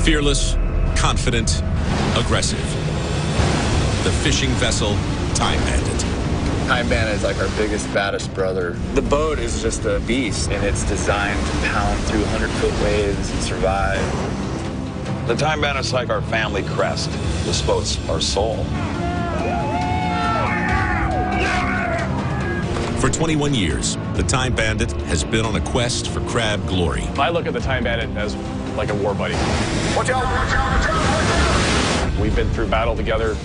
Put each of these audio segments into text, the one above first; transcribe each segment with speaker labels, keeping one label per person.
Speaker 1: Fearless, confident, aggressive. The fishing vessel Time Bandit.
Speaker 2: Time Bandit is like our biggest, baddest brother. The boat is just a beast, and it's designed to pound through 100-foot waves and survive.
Speaker 3: The Time Bandit's like our family crest. This boat's our soul.
Speaker 1: For 21 years, the Time Bandit has been on a quest for crab glory.
Speaker 4: I look at the Time Bandit as like a war buddy.
Speaker 5: Watch out, watch out, watch out!
Speaker 4: We've been through battle together.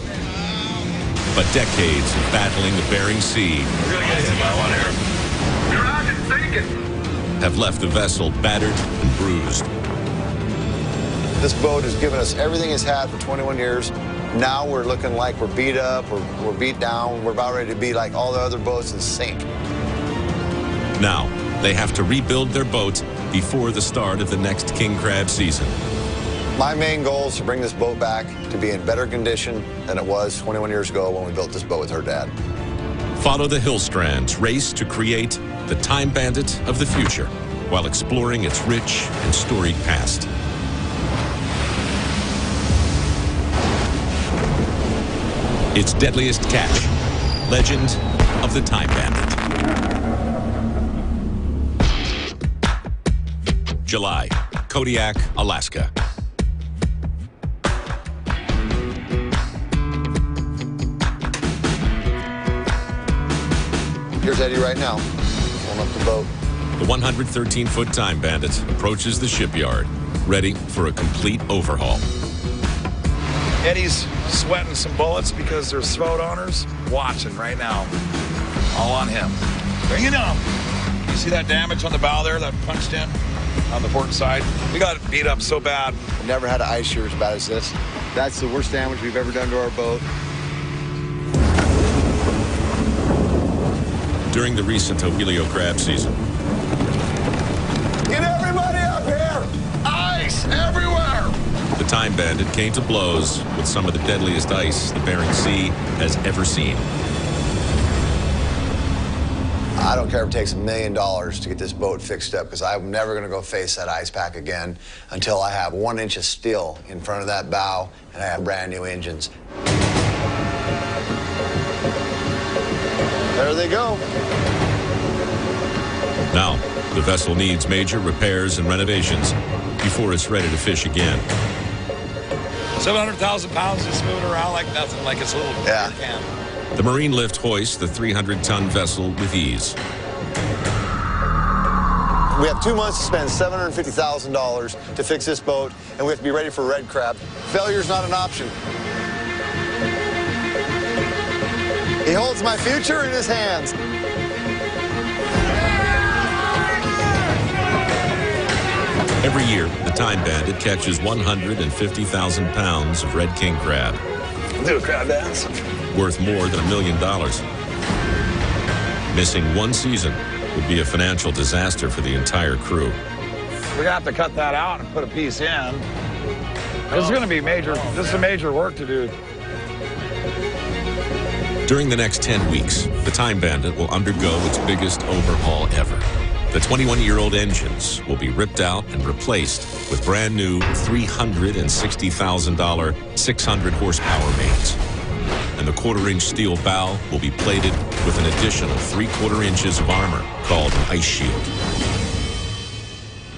Speaker 1: But decades of battling the Bering Sea
Speaker 5: We're gonna get hit by one here. You're not just thinking.
Speaker 1: have left the vessel battered and bruised.
Speaker 6: This boat has given us everything it's had for 21 years. Now we're looking like we're beat up, we're beat down, we're about ready to be like all the other boats and sink.
Speaker 1: Now, they have to rebuild their boat before the start of the next king crab season.
Speaker 6: My main goal is to bring this boat back to be in better condition than it was 21 years ago when we built this boat with her dad.
Speaker 1: Follow the hill strands race to create the Time Bandit of the future while exploring its rich and storied past. Its deadliest catch, Legend of the Time Bandit. July, Kodiak, Alaska.
Speaker 6: Here's Eddie right now, pulling up the boat.
Speaker 1: The 113-foot Time Bandit approaches the shipyard, ready for a complete overhaul.
Speaker 3: Eddie's sweating some bullets because there's boat owners watching right now. All on him. Bring it on. You see that damage on the bow there that punched in on the port side? We got beat up so bad.
Speaker 6: We've never had an ice shear as bad as this. That's the worst damage we've ever done to our boat.
Speaker 1: During the recent Ohelio crab season,
Speaker 5: Get everybody up here! Ice everywhere!
Speaker 1: the Time Bandit came to blows with some of the deadliest ice the Bering Sea has ever seen.
Speaker 6: I don't care if it takes $1 million to get this boat fixed up, because I'm never going to go face that ice pack again until I have 1 inch of steel in front of that bow and I have brand new engines. There they go.
Speaker 1: Now, the vessel needs major repairs and renovations before it's ready to fish again.
Speaker 3: 700,000 pounds just moving around like nothing, like it's a little
Speaker 6: Yeah.
Speaker 3: can.
Speaker 1: The Marine lift hoists the 300-ton vessel with ease.
Speaker 6: We have 2 months to spend $750,000 to fix this boat, and we have to be ready for red crab. Failure's not an option. He holds my future in his hands.
Speaker 1: Every year, the Time Bandit catches 150,000 pounds of red king crab,
Speaker 3: Do a crab dance.
Speaker 1: worth more than $1 million. Missing one season would be a financial disaster for the entire crew.
Speaker 3: We're gonna have to cut that out and put a piece in. This is gonna be major. This is a major work to do.
Speaker 1: During the next 10 weeks, the Time Bandit will undergo its biggest overhaul ever. The 21-year-old engines will be ripped out and replaced with brand new $360,000 600-horsepower mains. And the quarter-inch steel bow will be plated with an additional 3/4 inches of armor called Ice Shield.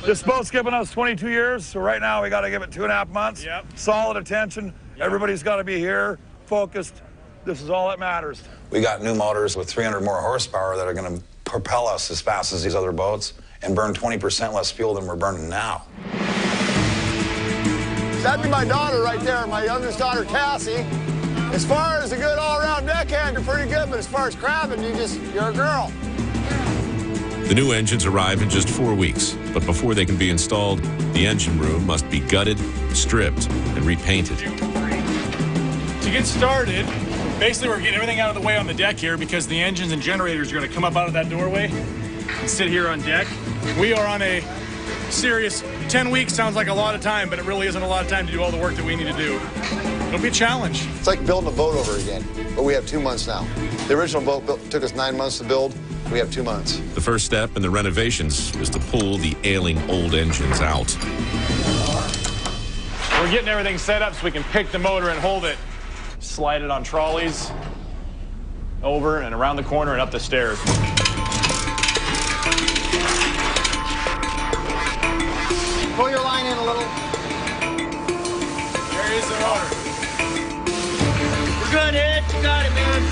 Speaker 3: This boat's given us 22 years, so right now we got to give it 2.5 months.
Speaker 4: Yep.
Speaker 3: Solid attention. Yep. Everybody's got to be here, focused. This is all that matters. We got new motors with 300 more horsepower that are going to propel us as fast as these other boats and burn 20% less fuel than we're burning now.
Speaker 6: That'd be my daughter right there, my youngest daughter, Cassie. As far as a good all-around deckhand, you're pretty good, but as far as crabbing, you're a girl.
Speaker 1: The new engines arrive in just 4 weeks, but before they can be installed, the engine room must be gutted, stripped, and repainted.
Speaker 4: To get started, basically we're getting everything out of the way on the deck here because the engines and generators are going to come up out of that doorway and sit here on deck. We are on a serious 10 weeks. Sounds like a lot of time, but it really isn't a lot of time to do all the work that we need to do. It'll be a challenge.
Speaker 6: It's like building a boat over again, but we have 2 months now. The original boat took us 9 months to build. We have 2 months.
Speaker 1: The first step in the renovations is to pull the ailing old engines out.
Speaker 4: we're getting everything set up so we can pick the motor and hold it. Slide it on trolleys, over and around the corner and up the stairs.
Speaker 6: Pull your line in a little.
Speaker 4: There is the motor.
Speaker 7: We're good, Ed. You got it, man.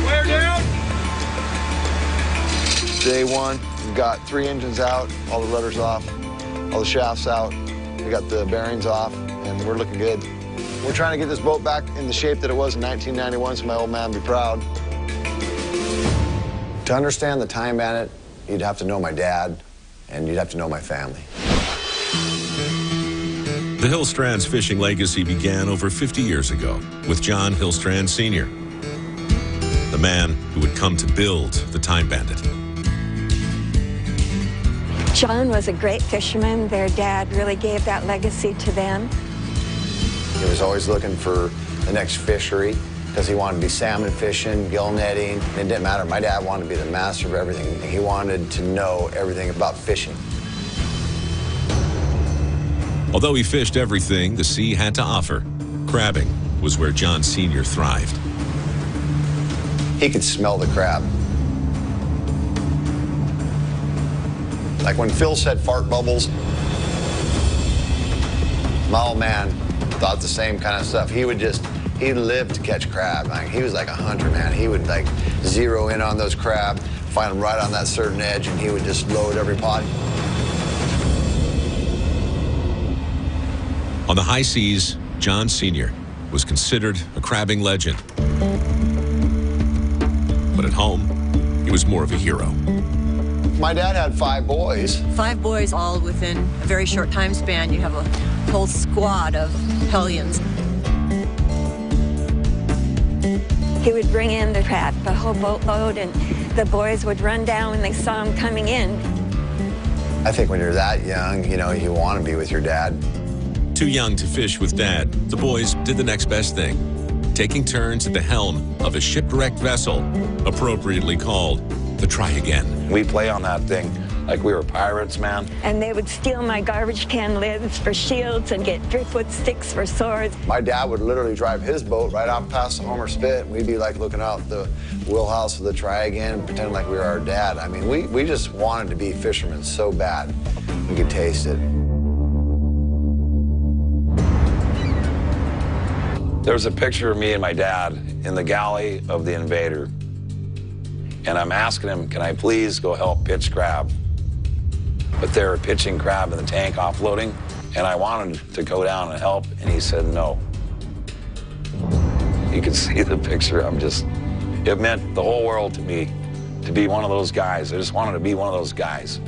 Speaker 4: We're down.
Speaker 6: Day one, we've got 3 engines out, all the rudders off, all the shafts out. We got the bearings off, and we're looking good. We're trying to get this boat back in the shape that it was in 1991, so my old man would be proud. To understand the Time Bandit, you'd have to know my dad, and you'd have to know my family.
Speaker 1: The Hillstrand's fishing legacy began over 50 years ago with John Hillstrand Sr., the man who would come to build the Time Bandit.
Speaker 8: John was a great fisherman. Their dad really gave that legacy to them.
Speaker 6: He was always looking for the next fishery because he wanted to be salmon fishing, gill netting. It didn't matter. My dad wanted to be the master of everything. He wanted to know everything about fishing.
Speaker 1: Although he fished everything the sea had to offer, crabbing was where John Sr. thrived.
Speaker 6: He could smell the crab. Like when Phil said fart bubbles, my old man thought the same kind of stuff. He lived to catch crab. Like, he was like a hunter, man. He would like zero in on those crab, find them right on that certain edge, and he would just load every pot.
Speaker 1: On the high seas, John Sr. was considered a crabbing legend. But at home, he was more of a hero.
Speaker 6: My dad had 5 boys.
Speaker 9: 5 boys all within a very short time span. You have a whole squad of hellions.
Speaker 8: He would bring in the crab, the whole boatload, and the boys would run down when they saw him coming in.
Speaker 6: I think when you're that young, you know, you want to be with your dad.
Speaker 1: Too young to fish with Dad, the boys did the next best thing, taking turns at the helm of a shipwrecked vessel, appropriately called the Try Again.
Speaker 3: We play on that thing like we were pirates, man.
Speaker 8: And they would steal my garbage can lids for shields and get driftwood sticks for swords.
Speaker 6: My dad would literally drive his boat right out past the Homer Spit, and we'd be like looking out the wheelhouse of the Try Again and pretending like we were our dad. I mean, we just wanted to be fishermen so bad. We could taste it.
Speaker 3: There was a picture of me and my dad in the galley of the Invader. And I'm asking him, can I please go help pitch crab? But they were pitching crab in the tank, offloading, and I wanted to go down and help, and he said no. You can see the picture. It meant the whole world to me to be one of those guys. I just wanted to be one of those guys.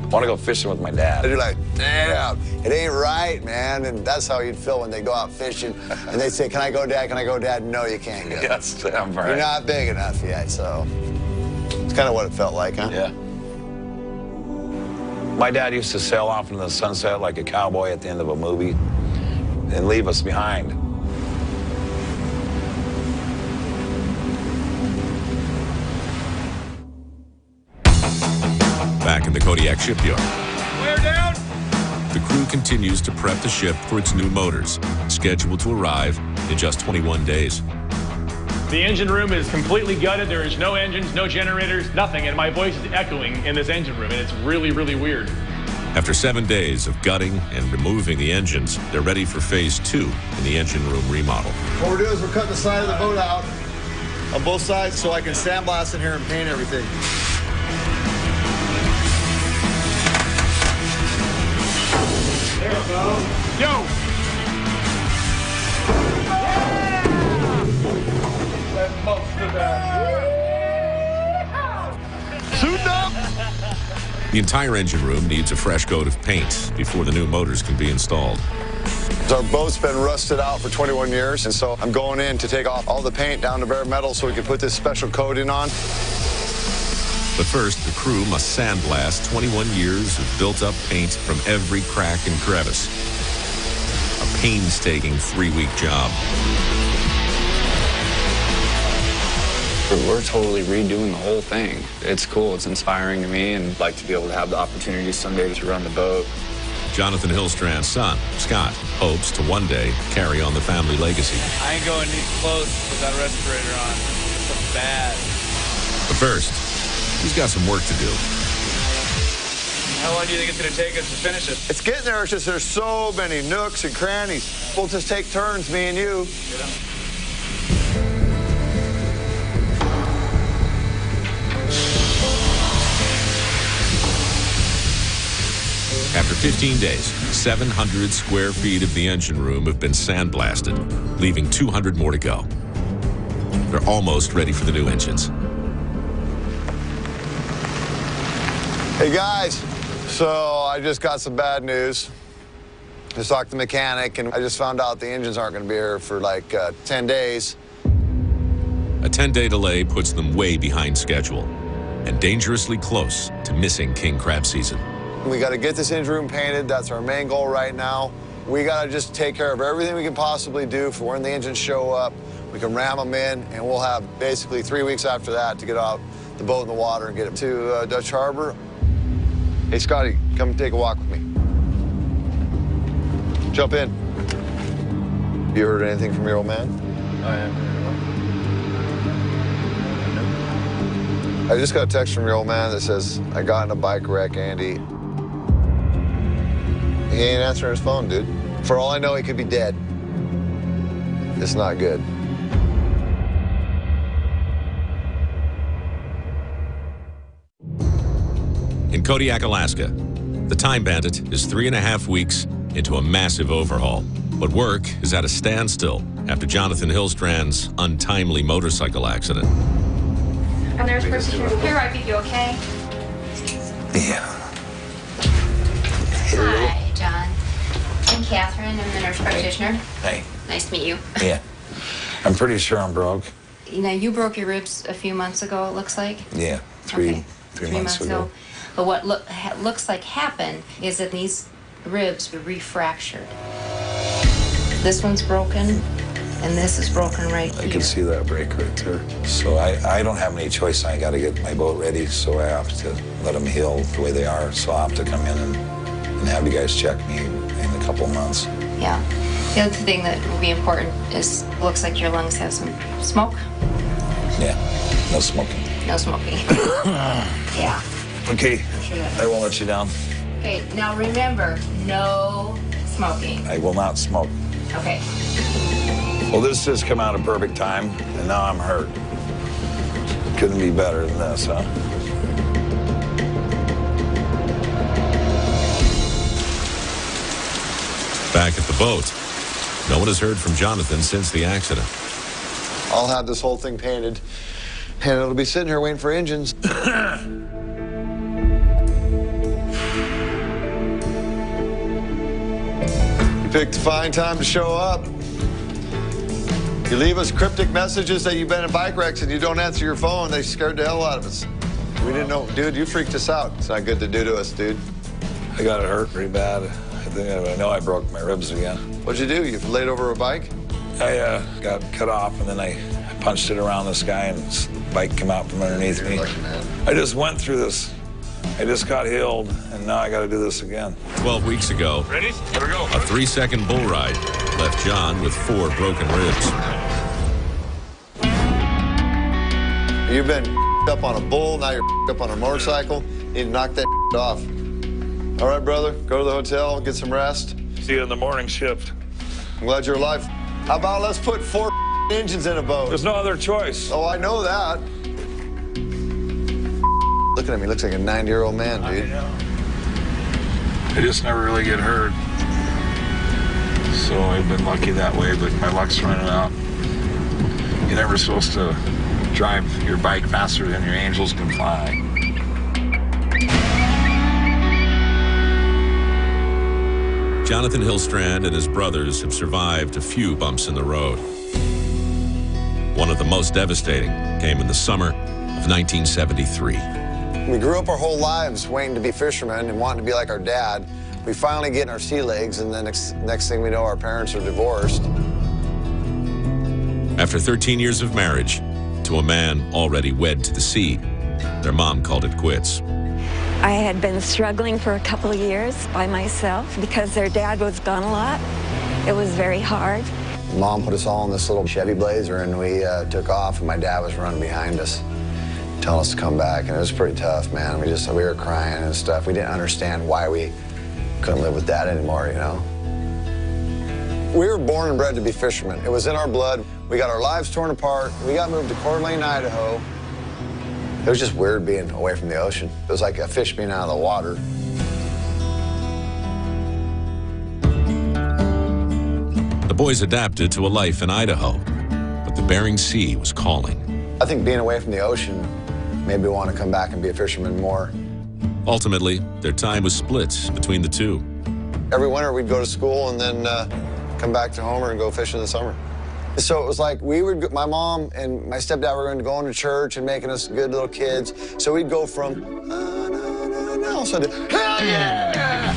Speaker 3: I want to go fishing with my dad.
Speaker 6: You're like, damn, it ain't right, man. And that's how you'd feel when they go out fishing and they say, can I go, Dad? Can I go, Dad? No, you can't go.
Speaker 3: Yes, I'm right.
Speaker 6: You're not big enough yet, so it's kind of what it felt like, huh?
Speaker 3: Yeah. My dad used to sail off into the sunset like a cowboy at the end of a movie and leave us behind.
Speaker 1: Back in the Kodiak shipyard,
Speaker 4: We're down.
Speaker 1: the crew continues to prep the ship for its new motors, scheduled to arrive in just 21 days.
Speaker 4: The engine room is completely gutted. There is no engines, no generators, nothing. And my voice is echoing in this engine room, and it's really, really weird.
Speaker 1: After 7 days of gutting and removing the engines, they're ready for phase 2 in the engine room remodel.
Speaker 6: What we're doing is we're cutting the side of the boat out on both sides so I can sandblast in here and paint everything.
Speaker 4: There we go. Yo!
Speaker 5: Suiting up.
Speaker 1: The entire engine room needs a fresh coat of paint before the new motors can be installed.
Speaker 6: Our boat's been rusted out for 21 years, and so I'm going in to take off all the paint down to bare metal so we can put this special coating on.
Speaker 1: But first, the crew must sandblast 21 years of built-up paint from every crack and crevice. A painstaking 3-week job.
Speaker 2: We're totally redoing the whole thing. It's cool. It's inspiring to me, and I'd like to be able to have the opportunity someday to run the boat.
Speaker 1: Jonathan Hillstrand's son, Scott, hopes to one day carry on the family legacy.
Speaker 10: I ain't going any close with that respirator on. It's bad.
Speaker 1: But first, he's got some work to do.
Speaker 10: How long do you think it's going to take us to finish it?
Speaker 6: It's getting there. It's just there's so many nooks and crannies. We'll just take turns, me and you.
Speaker 10: Yeah.
Speaker 1: After 15 days, 700 square feet of the engine room have been sandblasted, leaving 200 more to go. They're almost ready for the new engines.
Speaker 6: Hey guys, so I just got some bad news. Just talked to the mechanic, and I just found out the engines aren't going to be here for like 10 days.
Speaker 1: A 10-day delay puts them way behind schedule and dangerously close to missing king crab season.
Speaker 6: We got to get this engine room painted. That's our main goal right now. We got to just take care of everything we can possibly do for when the engines show up. We can ram them in, and we'll have basically 3 weeks after that to get out the boat in the water and get it to Dutch Harbor. Hey, Scotty, come take a walk with me. Jump in. You heard anything from your old man? I just got a text from your old man that says, I got in a bike wreck, Andy. He ain't answering his phone, dude. For all I know, he could be dead. It's not good.
Speaker 1: In Kodiak, Alaska, the Time Bandit is 3.5 weeks into a massive overhaul. But work is at a standstill after Jonathan Hillstrand's untimely motorcycle accident.
Speaker 11: And there's practitioner here. I think you okay?
Speaker 3: Yeah.
Speaker 11: Hi, John. I'm Catherine. I'm the nurse practitioner.
Speaker 3: Hey.
Speaker 11: Nice to meet you.
Speaker 3: Yeah. I'm pretty sure I'm broke.
Speaker 11: You know, you broke your ribs a few months ago, it looks like.
Speaker 3: Yeah, three months ago.
Speaker 11: But what looks like happened is that these ribs were refractured. This one's broken, and this is broken right here.
Speaker 3: I can see that break right there. So I don't have any choice. I got to get my boat ready, so I have to let them heal the way they are. So I'll have to come in and have you guys check me in a couple of months.
Speaker 11: Yeah. The other thing that will be important is it looks like your lungs have some smoke.
Speaker 3: Yeah, no smoking.
Speaker 11: No smoking. Yeah.
Speaker 3: Okay, I won't let you down.
Speaker 11: Okay, now remember, no smoking.
Speaker 3: I will not smoke.
Speaker 11: Okay.
Speaker 3: Well, this has come out at perfect time, and now I'm hurt. Couldn't be better than this, huh?
Speaker 1: Back at the boat, no one has heard from Jonathan since the accident.
Speaker 6: I'll have this whole thing painted, and it'll be sitting here waiting for engines. You picked a fine time to show up. You leave us cryptic messages that you've been in bike wrecks and you don't answer your phone. They scared the hell out of us. We didn't know. Dude, you freaked us out. It's not good to do to us, dude.
Speaker 3: I got it hurt pretty bad. I know I broke my ribs again.
Speaker 6: What'd you do? You laid over a bike?
Speaker 3: I got cut off, and then I punched it around this guy, and the bike came out from underneath me. I just went through this. I just got healed, and now I got to do this again.
Speaker 1: 12 weeks ago,
Speaker 10: Ready? Here we go.
Speaker 1: a 3-second bull ride left John with 4 broken ribs.
Speaker 6: You've been up on a bull, now you're up on a motorcycle. You need to knock that off. All right, brother, go to the hotel, get some rest.
Speaker 3: See you in the morning shift.
Speaker 6: I'm glad you're alive. How about let's put 4 engines in a boat?
Speaker 3: There's no other choice.
Speaker 6: Oh, I know that. Looking at me, looks like a 90-year-old man, dude.
Speaker 3: I just never really get hurt. So I've been lucky that way, but my luck's running out. You're never supposed to drive your bike faster than your angels can fly.
Speaker 1: Jonathan Hillstrand and his brothers have survived a few bumps in the road. One of the most devastating came in the summer of 1973.
Speaker 6: We grew up our whole lives waiting to be fishermen and wanting to be like our dad. We finally get in our sea legs, and then next thing we know, our parents are divorced.
Speaker 1: After 13 years of marriage, to a man already wed to the sea. Their mom called it quits.
Speaker 8: I had been struggling for a couple of years by myself because their dad was gone a lot. It was very hard.
Speaker 6: Mom put us all in this little Chevy Blazer, and we took off, and my dad was running behind us, telling us to come back, and it was pretty tough, man. We were crying and stuff. We didn't understand why we couldn't live with Dad anymore, you know? We were born and bred to be fishermen. It was in our blood. We got our lives torn apart. We got moved to Coeur d'Alene, Idaho. It was just weird being away from the ocean. It was like a fish being out of the water.
Speaker 1: The boys adapted to a life in Idaho, but the Bering Sea was calling.
Speaker 6: I think being away from the ocean made me want to come back and be a fisherman more.
Speaker 1: Ultimately, their time was split between the two.
Speaker 6: Every winter, we'd go to school and then come back to Homer and go fish in the summer. So it was like my mom and my stepdad were going to go into church and making us good little kids. So we'd go from, no, so to, hell yeah!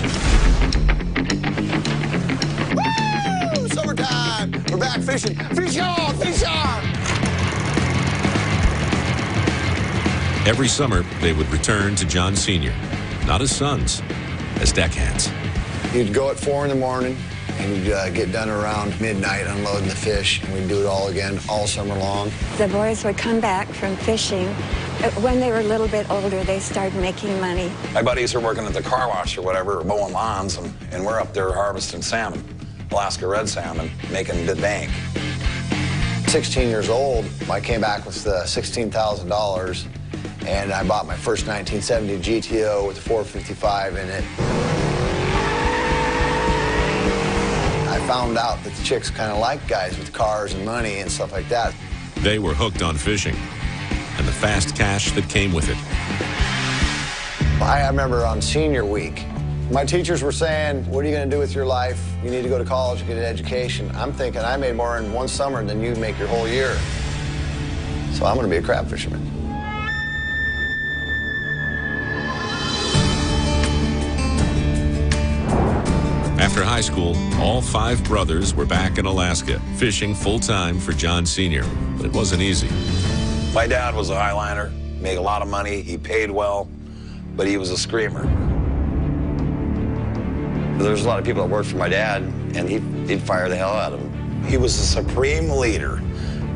Speaker 6: Woo! Summertime! We're back fishing. Fish on! Fish on!
Speaker 1: Every summer, they would return to John Sr., not as sons, as deckhands.
Speaker 6: You'd go at 4 in the morning, and you'd get done around midnight unloading the fish, and we'd do it all again all summer long.
Speaker 8: The boys would come back from fishing. When they were a little bit older, they started making money.
Speaker 3: My buddies are working at the car wash or whatever, mowing lawns, and we're up there harvesting salmon, Alaska red salmon, making good bank.
Speaker 6: 16 years old, I came back with $16,000, and I bought my first 1970 GTO with a 455 in it. I found out that the chicks kind of like guys with cars and money and stuff like that.
Speaker 1: They were hooked on fishing and the fast cash that came with it.
Speaker 6: I remember on senior week, my teachers were saying, what are you going to do with your life? You need to go to college and get an education. I'm thinking I made more in one summer than you make your whole year. So I'm going to be a crab fisherman.
Speaker 1: After high school, all 5 brothers were back in Alaska, fishing full-time for John Sr., but it wasn't easy.
Speaker 3: My dad was a Highliner, made a lot of money, he paid well, but he was a screamer.
Speaker 6: There's a lot of people that worked for my dad, and he'd fire the hell out of them.
Speaker 3: He was the supreme leader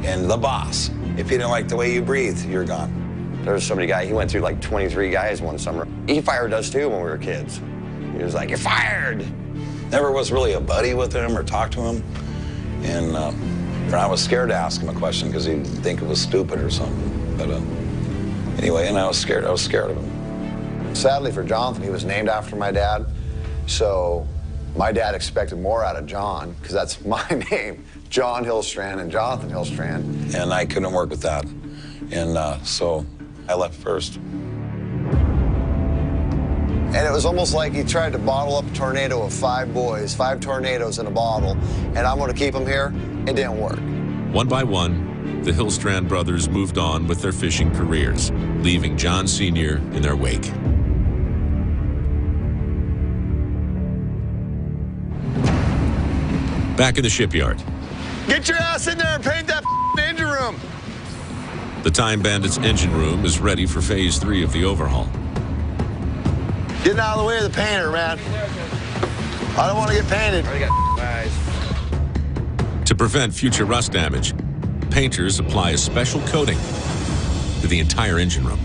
Speaker 3: and the boss. If he didn't like the way you breathed, you're gone.
Speaker 6: There was so many guys, he went through like 23 guys one summer. He fired us too when we were kids. He was like, you're fired!
Speaker 3: Never was really a buddy with him or talked to him. And I was scared to ask him a question because he'd think it was stupid or something. But anyway, and I was scared of him.
Speaker 6: Sadly for Jonathan, he was named after my dad. So my dad expected more out of John, because that's my name, John Hillstrand and Jonathan Hillstrand.
Speaker 3: And I couldn't work with that. And so I left first.
Speaker 6: And it was almost like he tried to bottle up a tornado of 5 boys, 5 tornadoes in a bottle, and I'm going to keep them here. It didn't work.
Speaker 1: One by one, the Hillstrand brothers moved on with their fishing careers, leaving John Sr. in their wake. Back in the shipyard.
Speaker 6: Get your ass in there and paint that engine room.
Speaker 1: The Time Bandit's engine room is ready for Phase 3 of the overhaul.
Speaker 6: Getting out of the way of the painter, man. I don't want to get painted.
Speaker 1: To prevent future rust damage, painters apply a special coating to the entire engine room.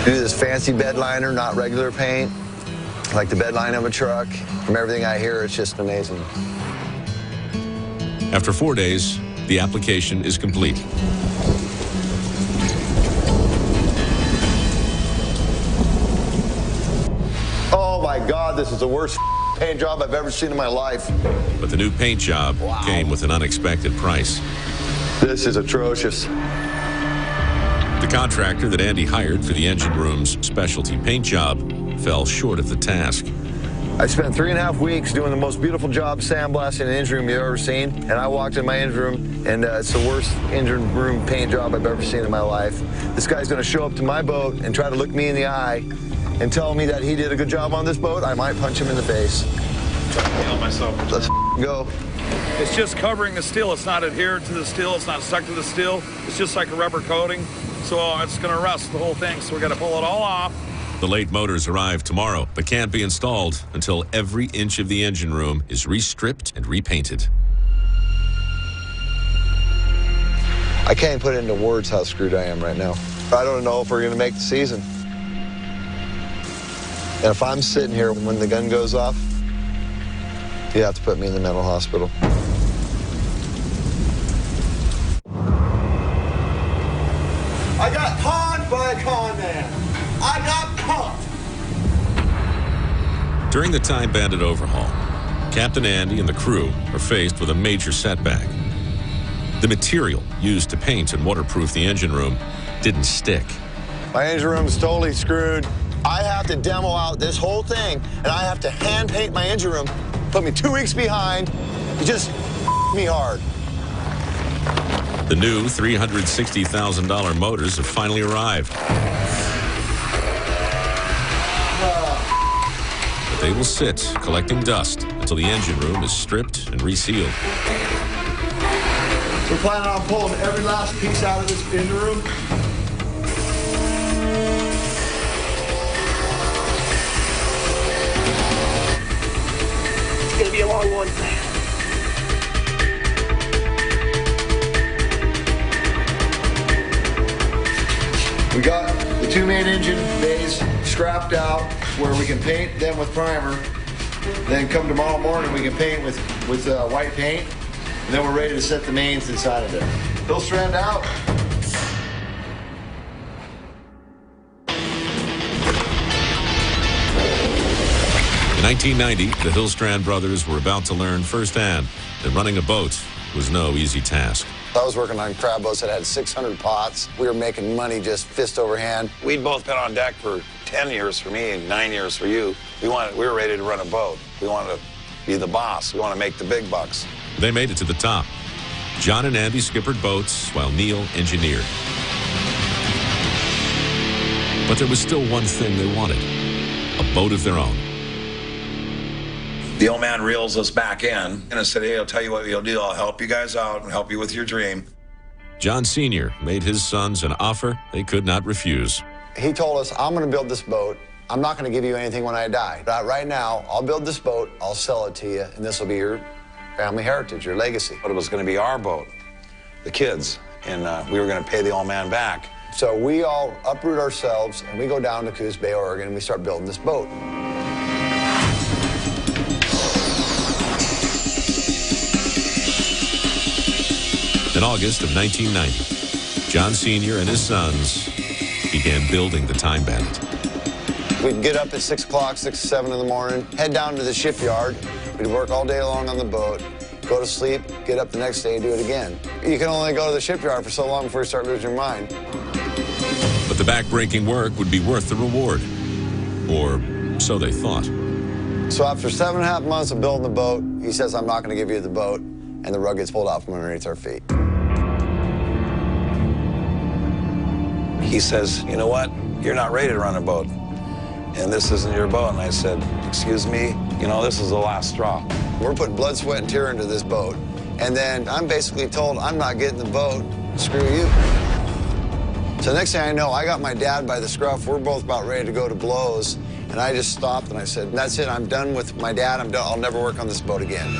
Speaker 6: Do this fancy bed liner, not regular paint, like the bed line of a truck. From everything I hear, it's just amazing.
Speaker 1: After 4 days, the application is complete.
Speaker 6: Oh my God, this is the worst paint job I've ever seen in my life.
Speaker 1: But the new paint job came with an unexpected price.
Speaker 6: This is atrocious.
Speaker 1: The contractor that Andy hired for the engine room's specialty paint job fell short of the task.
Speaker 6: I spent 3.5 weeks doing the most beautiful job sandblasting an engine room you've ever seen, and I walked in my engine room, and it's the worst engine room paint job I've ever seen in my life. This guy's gonna show up to my boat and try to look me in the eye and tell me that he did a good job on this boat. I might punch him in the face.
Speaker 4: Help myself.
Speaker 6: Let's go.
Speaker 3: It's just covering the steel. It's not adhered to the steel. It's not stuck to the steel. It's just like a rubber coating. So it's going to rust the whole thing. So we got to pull it all off.
Speaker 1: The late motors arrive tomorrow, but can't be installed until every inch of the engine room is restripped and repainted.
Speaker 6: I can't put into words how screwed I am right now. I don't know if we're going to make the season. And if I'm sitting here when the gun goes off, you have to put me in the mental hospital.
Speaker 5: I got conned by a con man. I got caught.
Speaker 1: During the Time Bandit overhaul, Captain Andy and the crew are faced with a major setback. The material used to paint and waterproof the engine room didn't stick.
Speaker 6: My engine room's totally screwed. I have to demo out this whole thing, and I have to hand paint my engine room. Put me 2 weeks behind. It just me hard.
Speaker 1: The new $360,000 motors have finally arrived. But they will sit collecting dust until the engine room is stripped and resealed.
Speaker 6: We're planning on pulling every last piece out of this engine room.
Speaker 7: It's gonna be a long one.
Speaker 6: We got the 2 main engine bays scrapped out where we can paint them with primer. Then come tomorrow morning, we can paint with white paint. And then we're ready to set the mains inside of there. They'll strand out.
Speaker 1: In 1990, the Hillstrand brothers were about to learn firsthand that running a boat was no easy task.
Speaker 6: I was working on crab boats that had 600 pots. We were making money just fist over hand.
Speaker 3: We'd both been on deck for 10 years for me and 9 years for you. We were ready to run a boat. We wanted to be the boss. We want to make the big bucks.
Speaker 1: They made it to the top. John and Andy skippered boats while Neil engineered. But there was still one thing they wanted, a boat of their own.
Speaker 3: The old man reels us back in and I said, hey, I'll tell you what you'll do. I'll help you guys out and help you with your dream.
Speaker 1: John Sr. made his sons an offer they could not refuse.
Speaker 6: He told us, I'm going to build this boat. I'm not going to give you anything when I die. But right now, I'll build this boat, I'll sell it to you, and this will be your family heritage, your legacy.
Speaker 3: But it was going to be our boat, the kids, and we were going to pay the old man back.
Speaker 6: So we all uproot ourselves, and we go down to Coos Bay, Oregon, and we start building this boat.
Speaker 1: In August of 1990, John Sr. and his sons began building the Time Bandit.
Speaker 6: We'd get up at 6 o'clock, 6 to 7 in the morning, head down to the shipyard. We'd work all day long on the boat, go to sleep, get up the next day, do it again. You can only go to the shipyard for so long before you start losing your mind.
Speaker 1: But the back-breaking work would be worth the reward, or so they thought.
Speaker 6: So after 7.5 months of building the boat, he says, I'm not going to give you the boat, and the rug gets pulled out from underneath our feet.
Speaker 3: He says, you know what? You're not ready to run a boat, and this isn't your boat. And I said, excuse me, you know, this is the last straw.
Speaker 6: We're putting blood, sweat, and tear into this boat, and then I'm basically told I'm not getting the boat, screw you. So the next thing I know, I got my dad by the scruff. We're both about ready to go to blows, and I just stopped and I said, that's it, I'm done with my dad, I'm done, I'll never work on this boat again.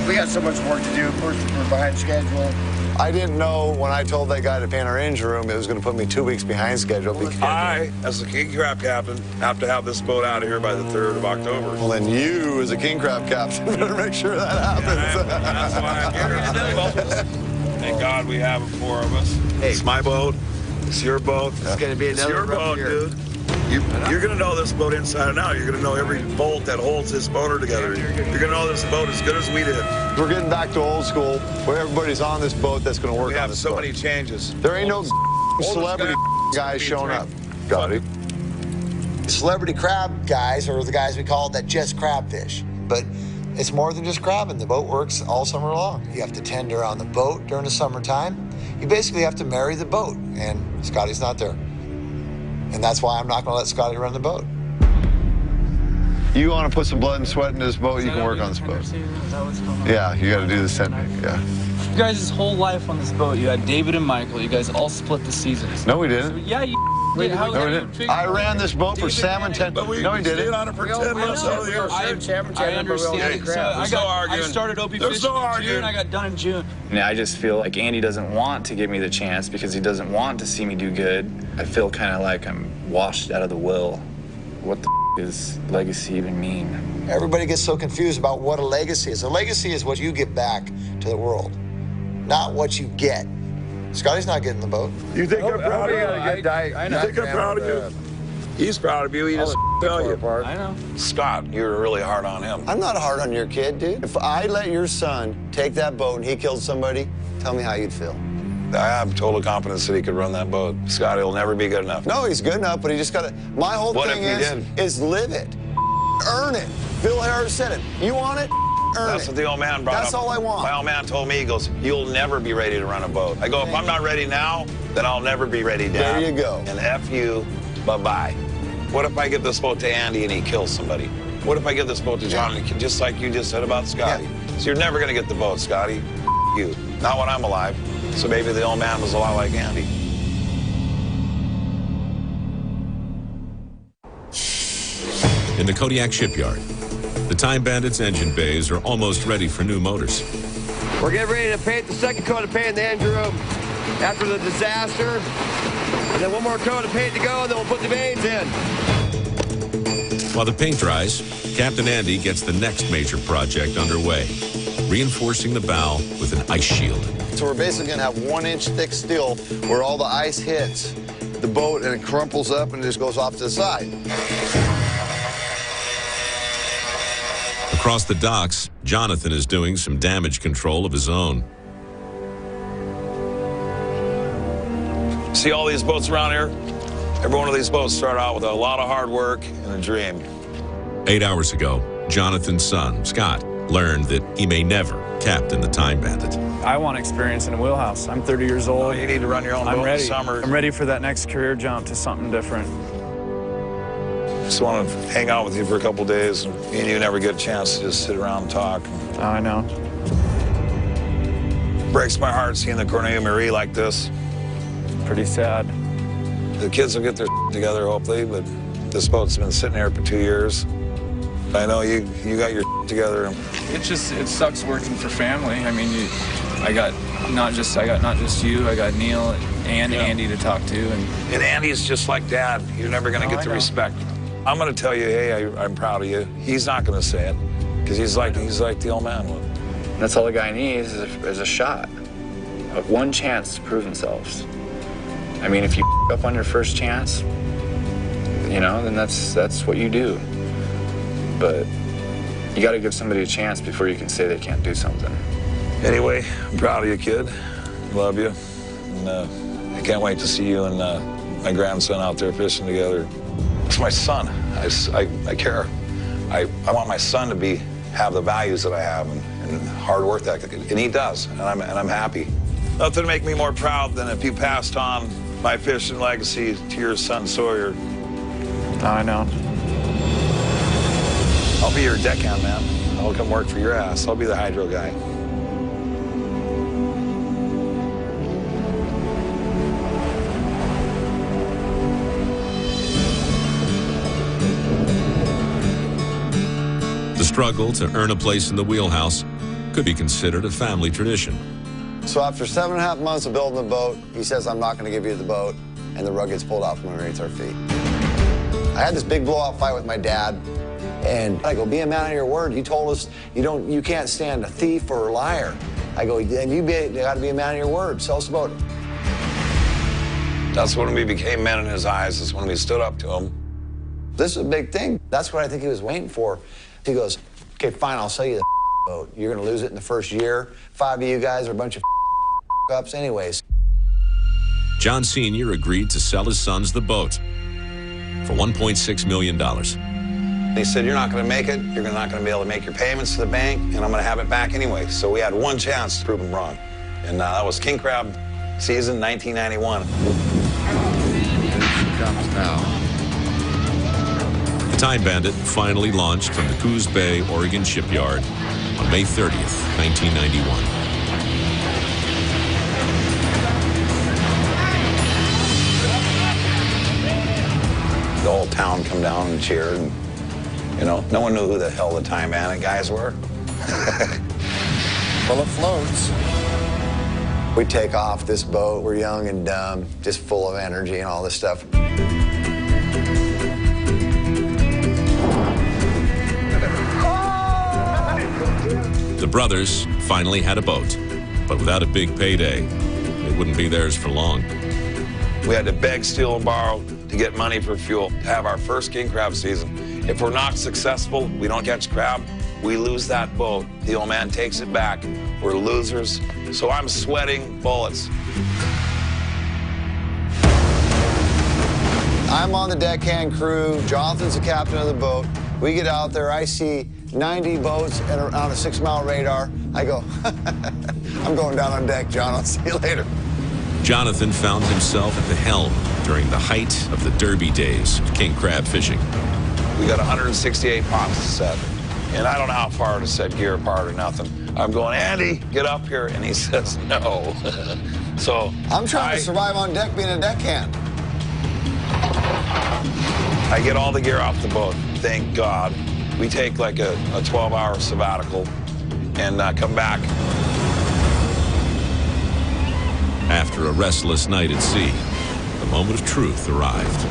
Speaker 12: We got so much work to do. Of course, we're behind schedule.
Speaker 6: I didn't know when I told that guy to paint our engine room, it was going to put me 2 weeks behind schedule. Because
Speaker 3: I, as the king crab captain, have to have this boat out of here by the 3rd of October.
Speaker 6: Well, then you, as a king crab captain, better make sure that happens.
Speaker 3: That's why I'm here to do. Thank God we have 4 of us. Hey. It's my boat. It's your boat.
Speaker 12: It's going to be another
Speaker 3: boat, dude. You're going to know this boat inside and out. You're going to know every bolt that holds this motor together. You're going to know this boat as good as we did.
Speaker 6: We're getting back to old school, where everybody's on this boat that's going to work on this boat.
Speaker 3: We have so many changes.
Speaker 6: There ain't no celebrity guys showing up. Got it. Celebrity crab guys are the guys we call that just crabfish. But it's more than just crabbing. The boat works all summer long. You have to tender on the boat during the summertime. You basically have to marry the boat, and Scotty's not there. And that's why I'm not going to let Scotty run the boat. You want to put some blood and sweat into this boat, you can work on this boat. Yeah, you got to do the technique, yeah.
Speaker 2: You guys' whole life on this boat, you had David and Michael. You guys all split the seasons.
Speaker 6: No, we didn't.
Speaker 2: So, yeah, you did.
Speaker 6: No, we didn't. I ran this boat for salmon 10. No, he didn't.
Speaker 3: on it for 10 months out of the year.
Speaker 2: I understand. So I started OP fishing in June. I got done in June. And I just feel like Andy doesn't want to give me the chance because he doesn't want to see me do good. I feel kind of like I'm washed out of the will. What the does legacy even mean?
Speaker 6: Everybody gets so confused about what a legacy is. A legacy is what you give back to the world, not what you get. Scotty's not getting the boat.
Speaker 3: You think I'm proud of you? You think I'm proud of you? He's proud of you. He doesn't tell you.
Speaker 2: I know.
Speaker 3: Scott, you're really hard on him.
Speaker 6: I'm not hard on your kid, dude. If I let your son take that boat and he killed somebody, tell me how you'd feel.
Speaker 3: I have total confidence that he could run that boat. Scotty will never be good enough.
Speaker 6: No, he's good enough, but he just got to. My whole thing is live it, earn it. Phil Harris said it. You want it?
Speaker 3: That's what the old man brought up.
Speaker 6: That's all I want.
Speaker 3: My old man told me, he goes, you'll never be ready to run a boat. I go, if I'm not ready now, then I'll never be ready, Dad.
Speaker 6: There you go.
Speaker 3: And F you, bye-bye. What if I give this boat to Andy and he kills somebody? What if I give this boat to John, just like you just said about Scotty? Yeah. So you're never going to get the boat, Scotty. You. Not when I'm alive. So maybe the old man was a lot like Andy.
Speaker 1: In the Kodiak shipyard, the Time Bandit's engine bays are almost ready for new motors.
Speaker 12: We're getting ready to paint the second coat of paint in the engine room after the disaster. And then one more coat of paint to go, and then we'll put the vanes in.
Speaker 1: While the paint dries, Captain Andy gets the next major project underway, reinforcing the bow with an ice shield.
Speaker 6: So we're basically going to have 1 inch thick steel where all the ice hits the boat and it crumples up and just goes off to the side.
Speaker 1: Across the docks, Jonathan is doing some damage control of his own.
Speaker 3: See all these boats around here? Every one of these boats start out with a lot of hard work and a dream.
Speaker 1: 8 hours ago, Jonathan's son, Scott, learned that he may never captain the Time Bandit.
Speaker 2: I want experience in a wheelhouse. I'm 30 years old.
Speaker 3: You need to run your own boat in the summer.
Speaker 2: I'm ready for that next career jump to something different.
Speaker 3: Just want to hang out with you for a couple days, and me and you never get a chance to just sit around and talk.
Speaker 2: Oh, I know.
Speaker 3: Breaks my heart seeing the Cornelia Marie like this.
Speaker 2: Pretty sad.
Speaker 3: The kids will get their together, hopefully, but this boat's been sitting here for 2 years. I know you got your together.
Speaker 2: It sucks working for family. I mean, I got not just you, I got Neil and Andy to talk to.
Speaker 3: And Andy's just like Dad. You're never going to get the respect. I'm going to tell you, hey, I'm proud of you. He's not going to say it because he's like the old man would.
Speaker 2: That's all the guy needs is a shot, one chance to prove themselves. I mean, if you up on your first chance, you know, then that's what you do. But you got to give somebody a chance before you can say they can't do something.
Speaker 3: Anyway, I'm proud of you, kid. Love you. And I can't wait to see you and my grandson out there fishing together. It's my son. I care. I want my son to have the values that I have and hard work ethic, and he does, and I'm happy. Nothing to make me more proud than if you passed on my fishing legacy to your son Sawyer.
Speaker 2: I know.
Speaker 3: I'll be your deckhand, man. I'll come work for your ass. I'll be the hydro guy.
Speaker 1: The struggle to earn a place in the wheelhouse could be considered a family tradition.
Speaker 6: So after 7.5 months of building the boat, he says, I'm not going to give you the boat, and the rug gets pulled out from underneath our feet. I had this big blowout fight with my dad, and I go, be a man of your word. You told us you can't stand a thief or a liar. I go, and you got to be a man of your word. Sell us the boat.
Speaker 3: That's when we became men in his eyes. That's when we stood up to him.
Speaker 6: This is a big thing. That's what I think he was waiting for. He goes, okay, fine, I'll sell you the boat. You're going to lose it in the first year. 5 of you guys are a bunch of ups anyways.
Speaker 1: John Sr. agreed to sell his sons the boat for $1.6 million.
Speaker 3: He said, you're not going to make it. You're not going to be able to make your payments to the bank, and I'm going to have it back anyway. So we had one chance to prove him wrong. And that was king crab season 1991.
Speaker 13: comes now.
Speaker 1: The Time Bandit finally launched from the Coos Bay, Oregon shipyard on May 30th, 1991.
Speaker 3: The whole town come down and cheered. And, you know, no one knew who the hell the Time Bandit guys were.
Speaker 13: Full of floats.
Speaker 6: We take off this boat, we're young and dumb, just full of energy and all this stuff.
Speaker 1: The brothers finally had a boat, but without a big payday, it wouldn't be theirs for long.
Speaker 3: We had to beg, steal, and borrow to get money for fuel to have our first king crab season. If we're not successful, we don't catch crab, we lose that boat. The old man takes it back. We're losers. So I'm sweating bullets.
Speaker 6: I'm on the deckhand crew. Jonathan's the captain of the boat. We get out there. I see 90 boats and on a 6-mile radar. I go, I'm going down on deck, John. I'll see you later.
Speaker 1: Jonathan found himself at the helm during the height of the derby days of king crab fishing.
Speaker 3: We got 168 pots to set. And I don't know how far to set gear apart or nothing. I'm going, Andy, get up here. And he says, no. So
Speaker 6: I'm trying to survive on deck being a deckhand.
Speaker 3: I get all the gear off the boat, thank God. We take like a 12-hour sabbatical and come back.
Speaker 1: After a restless night at sea, the moment of truth arrived.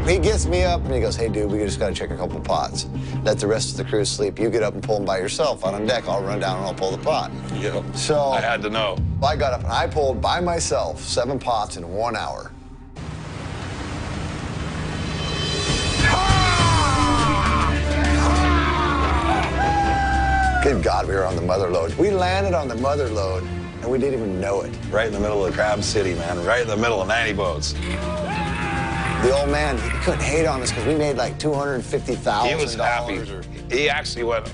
Speaker 6: He gets me up and he goes, hey, dude, we just got to check a couple pots. Let the rest of the crew sleep. You get up and pull them by yourself out on deck. I'll run down and I'll pull the pot.
Speaker 3: Yeah.
Speaker 6: So
Speaker 3: I had to know.
Speaker 6: I got up and I pulled by myself 7 pots in 1 hour. Good God, we were on the mother lode. We landed on the mother lode and we didn't even know it.
Speaker 3: Right in the middle of Crab City, man. Right in the middle of 90 boats.
Speaker 6: The old man, he couldn't hate on us because we made like $250,000.
Speaker 3: He was happy. He actually went,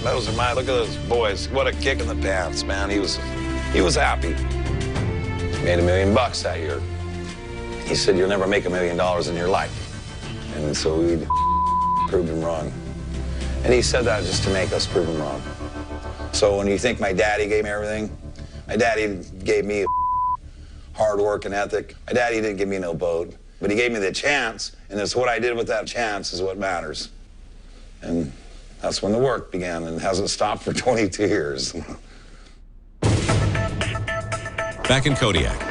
Speaker 3: those are mine. Look at those boys. What a kick in the pants, man. He was happy. Made $1 million that year. He said, you'll never make $1 million in your life. And so we proved him wrong. And he said that just to make us prove him wrong. So when you think my daddy gave me everything, my daddy gave me hard work and ethic. My daddy didn't give me no boat. But he gave me the chance, and it's what I did with that chance is what matters. And that's when the work began, and it hasn't stopped for 22 years.
Speaker 1: Back in Kodiak.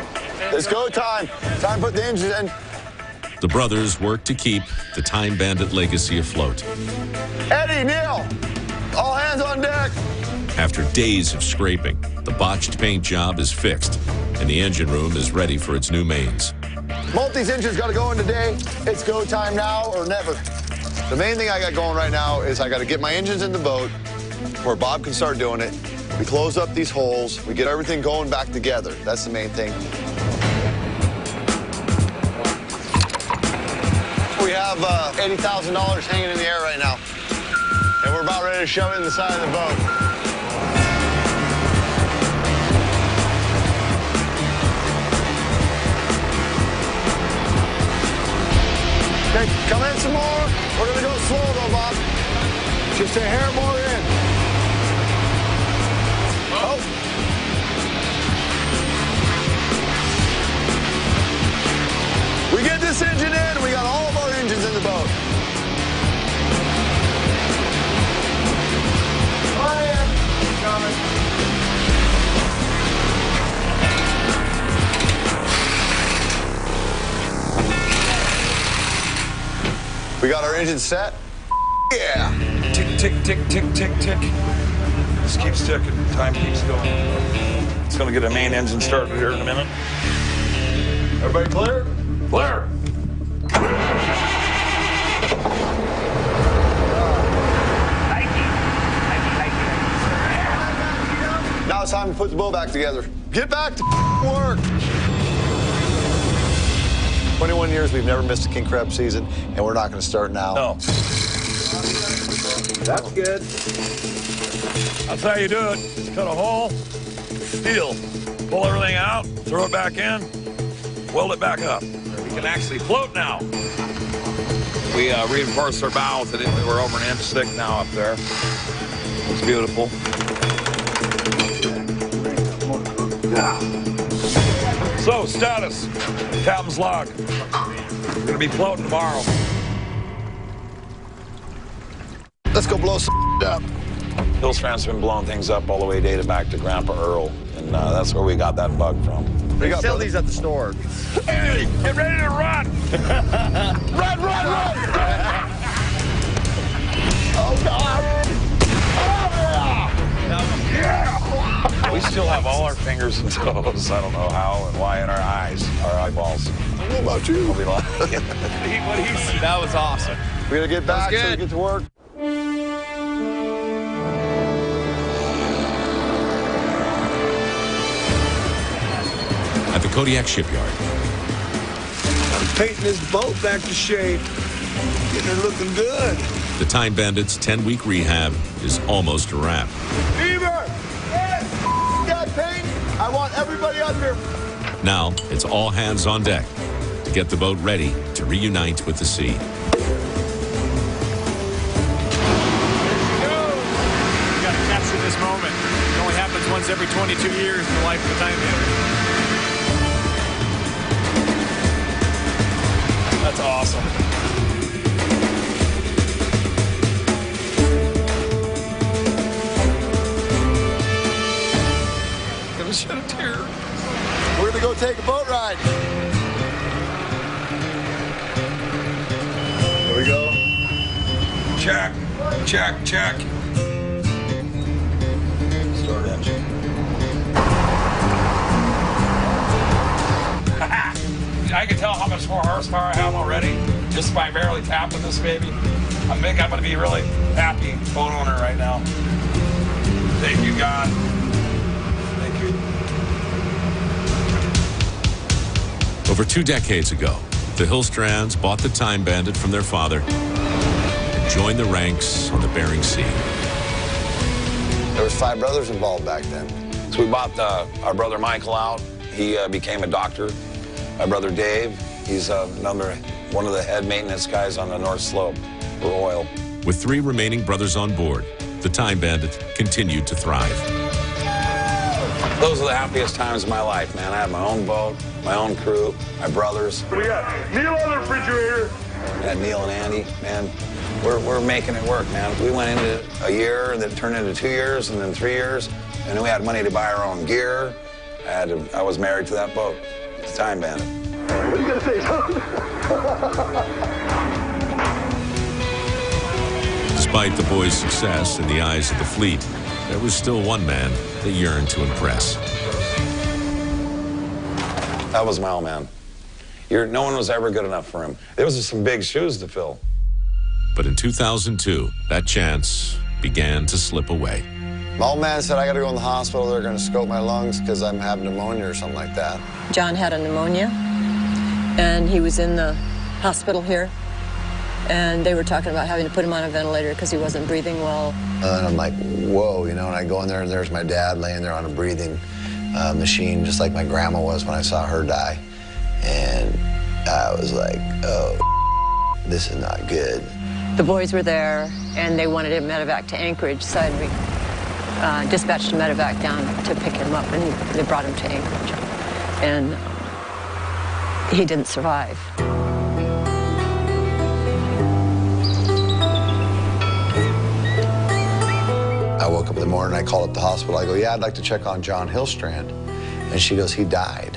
Speaker 6: It's go time. Time to put the engine in.
Speaker 1: The brothers worked to keep the Time Bandit legacy afloat.
Speaker 6: Eddie, Neil, all hands on deck.
Speaker 1: After days of scraping, the botched paint job is fixed, and the engine room is ready for its new mains.
Speaker 6: Multi's engine's got to go in today. It's go time now or never. The main thing I got going right now is I got to get my engines in the boat where Bob can start doing it. We close up these holes. We get everything going back together. That's the main thing. We have $80,000 hanging in the air right now. And we're about ready to shove it in the side of the boat. Okay, come in some more. We're gonna go slow though, Bob. Just a hair more in. Oh. We get this engine in, we got all of our engines in the boat. We got our engine set. Yeah.
Speaker 3: Tick, tick, tick, tick, tick, tick. Just keeps ticking. Time keeps going. It's going to get a main engine started here in a minute. Everybody clear? Clear.
Speaker 6: Now it's time to put the boat back together. Get back to work. 21 years, we've never missed a king crab season, and we're not going to start now.
Speaker 3: No.
Speaker 5: That's good.
Speaker 3: That's how you do it. Just cut a hole, steel, pull everything out, throw it back in, weld it back up.
Speaker 5: There we
Speaker 3: can actually float now. We reinforced our bow with it. We're over 1 inch thick now up there. It's beautiful. So, status. Captain's log. We're gonna be floating tomorrow.
Speaker 6: Let's go blow some up.
Speaker 3: Hillstrand's been blowing things up all the way dated back to Grandpa Earl, and that's where we got that bug from.
Speaker 12: We sell these at the store.
Speaker 3: Hey, get ready to run! Run, run, run!
Speaker 6: Oh, God!
Speaker 3: Oh, yeah! We still have all our fingers and toes. I don't know how and why in our eyes, our eyeballs.
Speaker 6: I don't know about you.
Speaker 10: That was awesome.
Speaker 6: We're going to get back so we get to work.
Speaker 1: At the Kodiak shipyard.
Speaker 5: I'm painting this boat back to shape. Getting her looking good.
Speaker 1: The Time Bandits' 10-week rehab is almost a wrap.
Speaker 5: Beaver! That paint! I want everybody up here.
Speaker 1: Now, it's all hands on deck to get the boat ready to reunite with the sea.
Speaker 4: There she goes. We got to capture this moment. It only happens once every 22 years in the life of the Time Bandit. That's awesome.
Speaker 3: Gonna shed a tear.
Speaker 6: We're gonna go take a boat ride. Here we go.
Speaker 3: Check, check, check. Start engine. I can tell how much more horsepower I have already just by barely tapping this baby. I think I'm going to be really happy boat owner right now. Thank you, God. Thank you.
Speaker 1: Over 2 decades ago, the Hillstrands bought the Time Bandit from their father and joined the ranks on the Bering Sea.
Speaker 6: There was 5 brothers involved back then.
Speaker 3: So we bought our brother Michael out. He became a doctor. My brother Dave, he's one of the head maintenance guys on the North Slope for oil.
Speaker 1: With 3 remaining brothers on board, the Time Bandit continued to thrive.
Speaker 3: Those are the happiest times of my life, man. I had my own boat, my own crew, my brothers.
Speaker 5: We got Neil on the refrigerator.
Speaker 3: I had Neil and Andy, man. We're making it work, man. We went into a year, and then turned into 2 years, and then 3 years, and then we had money to buy our own gear. I was married to that boat. The Time Bandit.
Speaker 5: What are you gonna say, son?
Speaker 1: Despite the boys' success in the eyes of the fleet, there was still one man that yearned to impress.
Speaker 3: That was my old man. No one was ever good enough for him. There was some big shoes to fill.
Speaker 1: But in 2002, that chance began to slip away.
Speaker 6: My old man said I got to go in the hospital. They're going to scope my lungs because I'm having pneumonia or something like that.
Speaker 9: John had a pneumonia, and he was in the hospital here, and they were talking about having to put him on a ventilator because he wasn't breathing well.
Speaker 6: And I'm like, whoa, you know, and I go in there, and there's my dad laying there on a breathing machine, just like my grandma was when I saw her die. And I was like, oh, this is not good.
Speaker 9: The boys were there, and they wanted him medevac to Anchorage, so I dispatched a medevac down to pick him up, and they brought him to Anchorage. And he didn't survive.
Speaker 6: I woke up in the morning, I called up the hospital. I go, yeah, I'd like to check on John Hillstrand. And she goes, he died.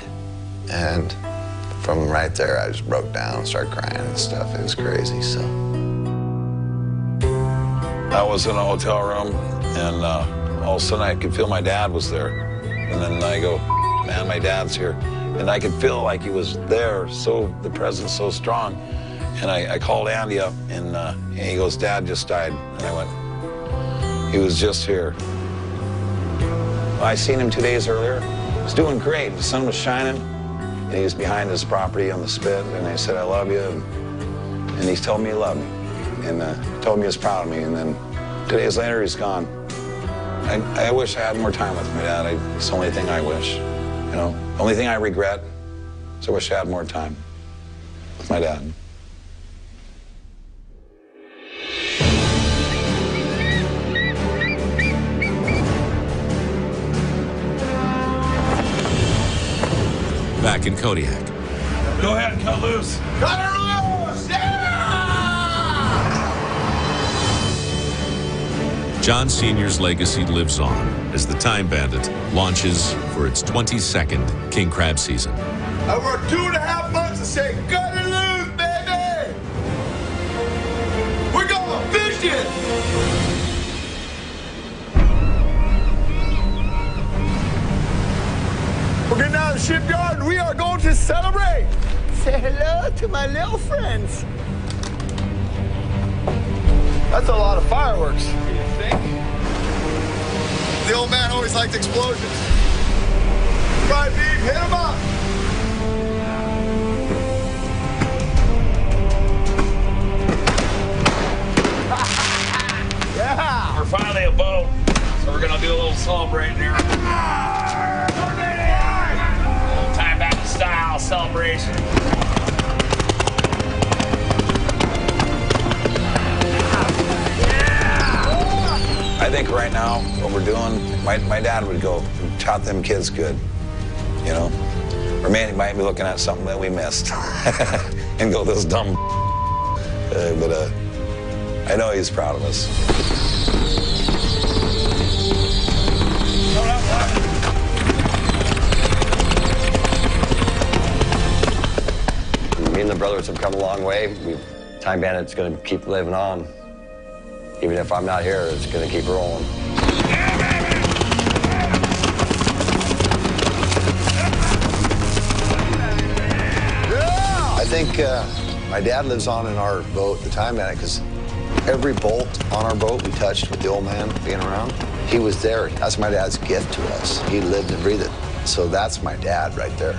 Speaker 6: And from right there, I just broke down and started crying and stuff. It was crazy, so.
Speaker 3: I was in a hotel room, and all of a sudden I could feel my dad was there. And then I go, man, my dad's here. And I could feel like he was there, the presence so strong. And I called Andy up, and he goes, Dad just died. And I went, he was just here. I seen him 2 days earlier. He was doing great. The sun was shining, and he was behind his property on the spit, and I said, I love you. And he told me he loved me, and told me he was proud of me. And then 2 days later, he's gone. I wish I had more time with my dad. It's the only thing I wish. You know, the only thing I regret is I wish I had more time. my dad.
Speaker 1: Back in Kodiak.
Speaker 3: Go ahead and cut loose.
Speaker 5: Cut her loose! Yeah!
Speaker 1: John Sr.'s legacy lives on as the Time Bandit launches for its 22nd king crab season.
Speaker 5: I worked 2.5 months to say, cut her loose, baby! We're going fishing! We're getting out of the shipyard and we are going to celebrate! Say hello to my little friends. That's a lot of fireworks. You think? The old man always liked explosions. Right, Beef, hit him up! Yeah!
Speaker 3: We're finally a boat, so we're gonna do a little celebrating here. Time Bandit style celebration. I think right now, what we're doing, my dad would go, taught them kids good, you know? Or man, he might be looking at something that we missed and go, this dumb but I know he's proud of us.
Speaker 12: Me and the brothers have come a long way. Time Bandit's going to keep living on. Even if I'm not here, it's going to keep rolling.
Speaker 6: I think my dad lives on in our boat, the Time Bandit, because every bolt on our boat we touched with the old man being around, he was there. That's my dad's gift to us. He lived and breathed it. So that's my dad right there.